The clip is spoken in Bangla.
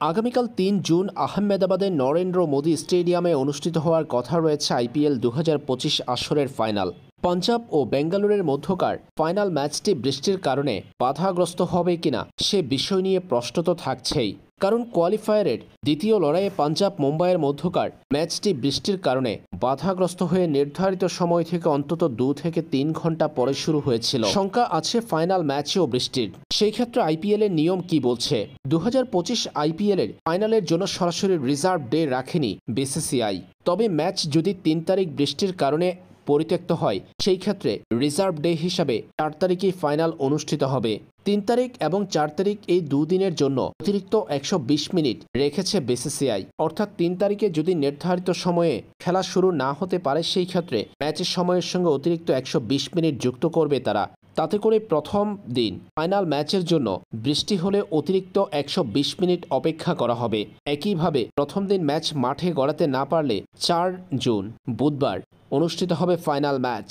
আগামীকাল ৩ জুন আহমেদাবাদের নরেন্দ্র মোদী স্টেডিয়ামে অনুষ্ঠিত হওয়ার কথা রয়েছে আইপিএল ২০২৫ আসরের ফাইনাল। পাঞ্জাব ও বেঙ্গালুরের মধ্যকার ফাইনাল ম্যাচটি বৃষ্টির কারণে বাধাগ্রস্ত হবে কিনা সে বিষয় নিয়ে প্রশ্ন তো থাকছেই। কারণ কোয়ালিফায়ারের দ্বিতীয় লড়াইয়ে পাঞ্জাব মুম্বাইয়ের মধ্যকার ম্যাচটি বৃষ্টির কারণে বাধাগ্রস্ত হয়ে নির্ধারিত সময় থেকে অন্তত ২ থেকে ৩ ঘন্টা পরে শুরু হয়েছিল। শঙ্কা আছে ফাইনাল ম্যাচেও বৃষ্টির। সেই ক্ষেত্রে আইপিএল এর নিয়ম কি বলছে? ২০২৫ আইপিএল এর ফাইনালের জন্য সরাসরি রিজার্ভ ডে রাখেনি বিসিসিআই। তবে ম্যাচ যদি ৩ তারিখ বৃষ্টির কারণে পরিত্যক্ত হয়, সেই ক্ষেত্রে রিজার্ভ ডে হিসাবে ৪ তারিখেই ফাইনাল অনুষ্ঠিত হবে। ৩ তারিখ এবং ৪ তারিখ এই দুদিনের জন্য অতিরিক্ত ১২০ মিনিট রেখেছে বিসিসিআই। অর্থাৎ ৩ তারিখে যদি নির্ধারিত সময়ে খেলা শুরু না হতে পারে, সেই ক্ষেত্রে ম্যাচের সময়ের সঙ্গে অতিরিক্ত ১২০ মিনিট যুক্ত করবে তারা। তাতে করে প্রথম দিন ফাইনাল ম্যাচের জন্য বৃষ্টি হলে অতিরিক্ত ১২০ মিনিট অপেক্ষা করা হবে। একইভাবে প্রথম দিন ম্যাচ মাঠে গড়াতে না পারলে ৪ জুন বুধবার অনুষ্ঠিত হবে ফাইনাল ম্যাচ।